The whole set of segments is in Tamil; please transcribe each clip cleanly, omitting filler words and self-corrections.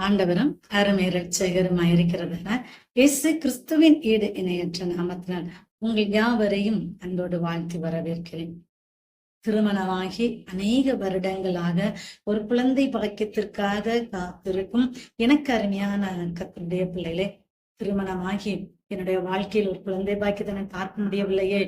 ஆண்டவரும் அருமை இரட்சகருமாயிருக்கிறதான இயேசு கிறிஸ்துவின் ஈடு இணையற்ற நாமத்தினால் உங்கள் யாவரையும் அன்போடு வாழ்த்தி வரவேற்கிறேன். திருமணமாகி அநேக வருடங்களாக ஒரு குழந்தை பாக்கியத்திற்காக காத்திருக்கும் எனக்கு அருமையான கர்த்தருடைய பிள்ளைகளே, திருமணமாகி என்னுடைய வாழ்க்கையில் ஒரு குழந்தை பாக்கியத்தை நான் பார்க்க முடியவில்லையே,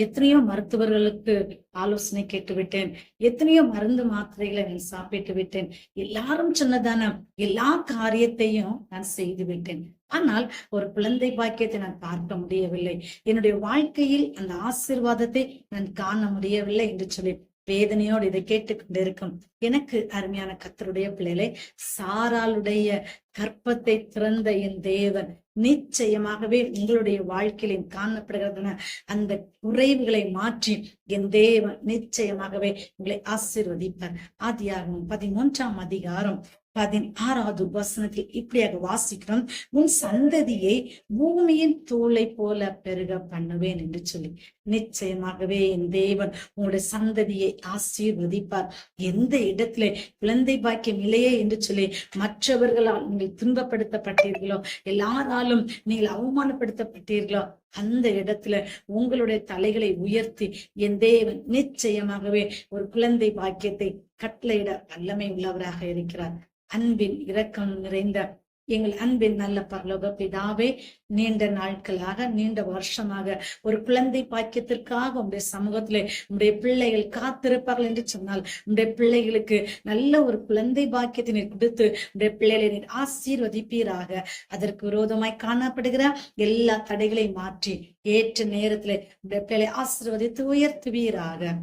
எத்தனையோ மருத்துவர்களுக்கு ஆலோசனை கேட்டு விட்டேன், எத்தனையோ மருந்து மாத்திரைகளை நான் சாப்பிட்டு விட்டேன், எல்லாரும் சொன்னதான எல்லா காரியத்தையும் நான் செய்து விட்டேன். ஆனால் ஒரு குழந்தை பாக்கியத்தை நான் பார்க்க முடியவில்லை, என்னுடைய வாழ்க்கையில் அந்த ஆசீர்வாதத்தை நான் காண முடியவில்லை என்று சொல்லி வேதனையோடு இதை கேட்டுக்கொண்டிருக்கும் எனக்கு அருமையான கர்த்தருடைய பிள்ளைகளை, சாராளுடைய கற்பத்தை திறந்த என் தேவன் நிச்சயமாகவே உங்களுடைய வாழ்க்கையிலும் காணப்படுகிறதுன அந்த குறைவுகளை மாற்றி என் தேவன் நிச்சயமாகவே உங்களை ஆசீர்வதிப்பார். ஆதியாகமம் 13ஆம் அதிகாரம் 16வது வசனத்தில் இப்படியாக வாசிக்கிறோம், உன் சந்ததியை பூமியின் தூளை போல பெருக பண்ணுவேன் என்று சொல்லி நிச்சயமாகவே என் தேவன் உங்களுடைய சந்ததியை ஆசீர்வதிப்பார். எந்த இடத்துல குழந்தை பாக்கியம் இல்லையே என்று சொல்லி மற்றவர்களால் நீங்கள் துன்பப்படுத்தப்பட்டீர்களோ, எல்லாராலும் நீங்கள் அவமானப்படுத்தப்பட்டீர்களோ, அந்த இடத்துல உங்களுடைய தலைகளை உயர்த்தி என் தேவன் நிச்சயமாகவே ஒரு குழந்தை பாக்கியத்தை கட்டளையிட வல்லமை உள்ளவராக இருக்கிறார். அன்பின் இரக்கம் நிறைந்த எங்கள் அன்பின் நல்ல பரலோக பிதாவே, நீண்ட நாட்களாக நீண்ட வருஷமாக ஒரு குழந்தை பாக்கியத்திற்காக உங்களுடைய சமூகத்திலே உங்களுடைய பிள்ளைகள் காத்திருப்பார்கள் என்று சொன்னால், உங்களுடைய பிள்ளைகளுக்கு நல்ல ஒரு குழந்தை பாக்கியத்தினை கொடுத்து உங்களுடைய பிள்ளைகளை நீர் ஆசீர்வதிப்பீராக. அதற்கு விரோதமாய் காணப்படுகிற எல்லா தடைகளையும் மாற்றி ஏற்ற நேரத்திலே உங்களுடைய பிள்ளைகளை ஆசீர்வதித்து உயர்த்துவீராக.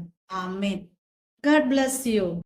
ஆமேன். God bless you.